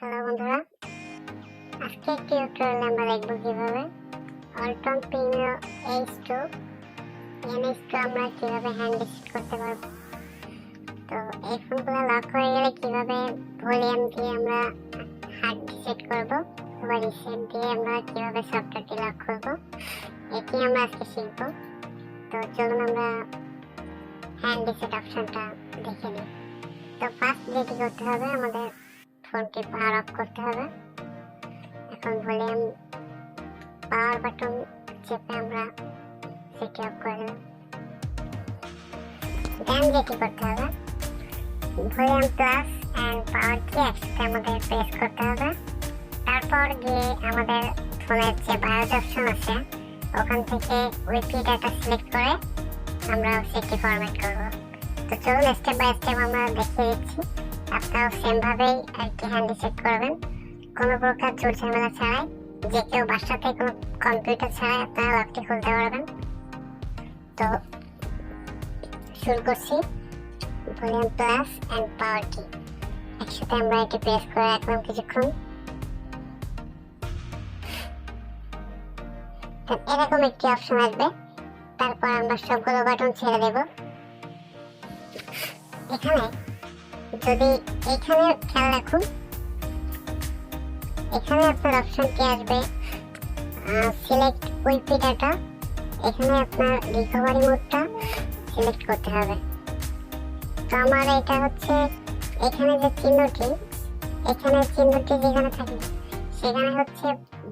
Hello বন্ধুরা, আজকে টিউটোরিয়ালে আমরা দেখব কিভাবে Walton Primo NH2 আমরা কিভাবে হ্যান্ড রিসেট করতে পারবো। তো এই ফোনগুলো লক হয়ে গেলে কিভাবে ভলিউম দিয়ে আমরা হার্ড রিসেট করব অথবা রিসেট দিয়ে আমরা কিভাবে সফটওয়্যারটি লক করব, এটি আমরা আজকে শিখব। তো চলুন আমরা হ্যান্ড রিসেট অপশনটা দেখে নিই। তো ফার্স্ট যেটি করতে হবে, আমাদের ফোনটি পাওয়ার অফ করতে হবে। এখন ভলিউম পাওয়ার বাটন চেপে আমরা সেটি অফ করে দেব। দেন যেটি করতে হবে, ভলিউম প্লাস অ্যান্ড পাওয়ার কি একসাথে আমাদের প্রেস করতে হবে। তারপর গিয়ে আমাদের ফোনের যে বায়োস অপশন আছে ওখান থেকে উইপি ডাটা সিলেক্ট করে আমরা সেটি ফরম্যাট করব। তো চলুন স্টেপ বাই স্টেপ আমরা দেখিয়ে দিচ্ছি। আপনারাও সেমভাবেই আর কি হ্যান্ড রিসেট করবেন, কোনো প্রকার ঝুট ঝামেলা ছাড়াই। যে কেউ বাসাতে কোনো কম্পিউটার ছাড়াই আপনারা লকটি খুলতে পারবেন। তো শুরু করছি। ভলিউম প্লাস অ্যান্ড পাওয়ার কি একসাথে আমরা এটি প্রেস করে রাখলাম কিছুক্ষণ। এরকম একটি অপশন আসবে, তারপর আমরা সবগুলো বাটন ছেড়ে দেব। এখানে যদি এখানে খেয়াল রাখুন, এখানে আপনার অপশনটি আসবে সিলেক্ট উইপি ডাটা। এখানে আপনার রিকভারি মোডটা সিলেক্ট করতে হবে। তো আমার এটা হচ্ছে এখানে যে চিহ্নটি, এখানে চিহ্নটি যেখানে থাকে সেখানে হচ্ছে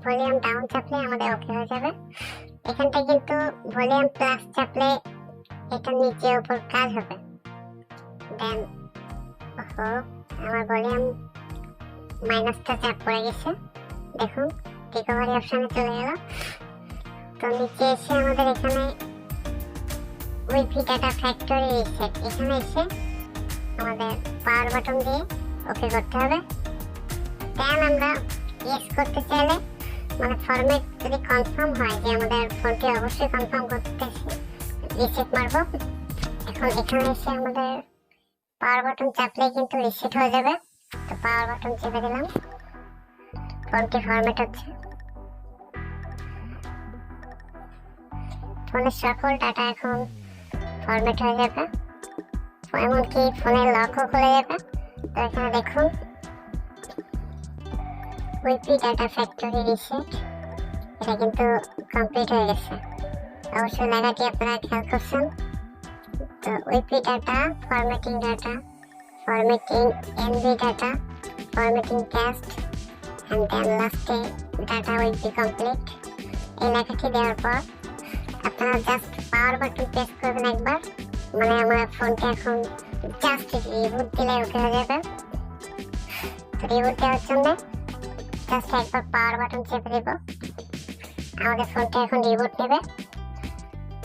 ভলিউম ডাউন চাপলে আমাদের ওকে হয়ে যাবে। এখানটা কিন্তু ভলিউম প্লাস চাপলে এটা নিচে উপর কাজ হবে। দেন আমার ভলিউম মাইনাসটা চাপ পড়ে গেছে, দেখুন রিকভারি অপশনে চলে গেল। তো নিচে এসে আমাদের এখানে উইপি ডাটা ফ্যাক্টরি রিসেট, এখানে এসে আমাদের পাওয়ার বাটন দিয়ে ওকে করতে হবে। দেন আমরা ইয়েস করতে চাইলে মানে ফরম্যাট যদি কনফার্ম হয় যে আমাদের ফোনটি অবশ্যই কনফার্ম করতেছে, রিসেট মারবো। এখন এখানে এসে আমাদের পাওয়ার বাটন চাপলেই কিন্তু রিসেট হয়ে যাবে। তো পাওয়ার বাটন চেপে দিলাম, ফোনটি ফরম্যাট হচ্ছে। ফোনের সকল ডাটা এখন ফরম্যাট হয়ে যাবে, এমনকি ফোনের লকও খুলে যাবে। তো এখানে দেখুন উইপি ডাটা ফ্যাক্টরি রিসেট, এটা কিন্তু কমপ্লিট হয়ে গেছে। অবশ্যই লেখাটি আপনারা খেয়াল করছেন। তো উইপি data, formatting data, formatting NV data, formatting cast, and then last data will be complete. এই লেখাটি দেওয়ার পর আপনারা জাস্ট পাওয়ার বাটন প্রেস করবেন একবার, মানে আমার ফোনটা এখন জাস্ট রিবুট দিলে ওকে হয়ে যাবে। তো রিবুট দেওয়ার জন্য জাস্ট একবার পাওয়ার বাটন চেপে দেব, আমাদের ফোনটা এখন রিবুট নেবে।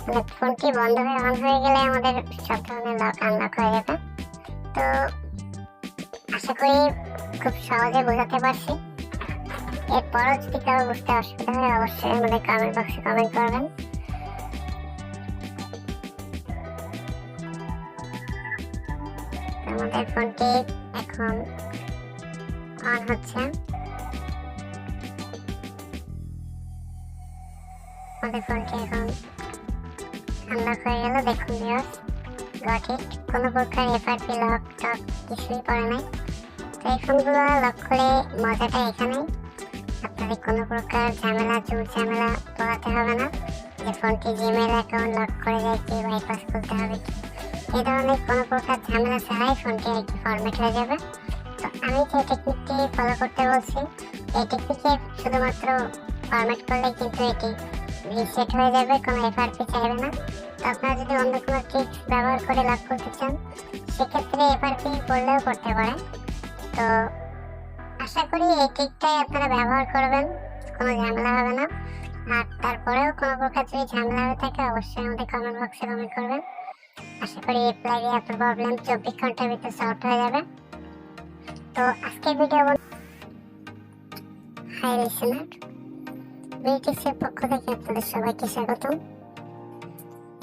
মানে ফোনটি বন্ধ হয়ে অন হয়ে গেলে আমাদের সব ধরনের লক আনলক হয়ে যাবে। তো আশা করি খুব সহজে বোঝাতে পারছি। এরপরও যদি কারো বুঝতে অসুবিধা হয় অবশ্যই আমাদের কমেন্ট বক্সে কমেন্ট করবেন। আমাদের ফোনটি এখন অন হচ্ছে, আমাদের ফোনটি এখন আনলক হয়ে গেল। দেখুন ভিউয়ার্স, গট ইট, কোনো প্রকার এফআরপি লক টক কিছুই পড়ে নাই। তো এই ফোনগুলো লক করে মজাটা এখানেই, আপনাদের কোনো প্রকার ঝামেলা ঝুট ঝামেলা পোহাতে হবে না যে ফোনটি জিমেল অ্যাকাউন্ট লক করে যায় কি বাইপাস খুলতে হবে কি, এই ধরনের কোনো প্রকার ঝামেলা ছাড়াই ফোনটি আর কি ফরম্যাট হয়ে যাবে। তো আমি যে টেকনিকটি ফলো করতে বলছি, এই টেকনিকে শুধুমাত্র ফরম্যাট করলে কিন্তু এটি রিসেট হয়ে যাবে, কোনো এফআরপি চাইবে না। তো আপনারা যদি অন্য কোনো ট্রিক্স ব্যবহার করে লক করতে চান সেক্ষেত্রে এফআরপি করলেও করতে পারেন। তো আশা করি এই ট্রিকটাই আপনারা ব্যবহার করবেন, কোনো ঝামেলা হবে না। আর তারপরেও কোনো প্রকার যদি ঝামেলা হয়ে থাকে অবশ্যই আমাদের কমেন্ট বক্সে কমেন্ট করবেন। আশা করি রিপ্লাই দিয়ে আপনার প্রবলেম 24 ঘন্টার ভিতরে সলভ হয়ে যাবে। তো আজকের ভিডিও হাই লিসেনার বিটিসের পক্ষ থেকে আপনাদের সবাইকে স্বাগতম।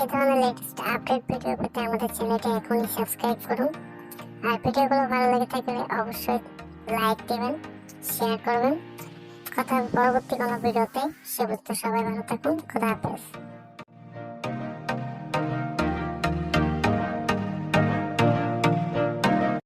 এই ধরনের লেটেস্ট আপডেট ভিডিও পেতে আমাদের চ্যানেলটি এখনই সাবস্ক্রাইব করুন। আর ভিডিওগুলো ভালো লেগে থাকলে অবশ্যই লাইক দেবেন শেয়ার করবেন। কথা হবে পরবর্তী কোনো ভিডিওতে। সে পর্যন্ত সবাই ভালো থাকুন। খোদা হাফেজ।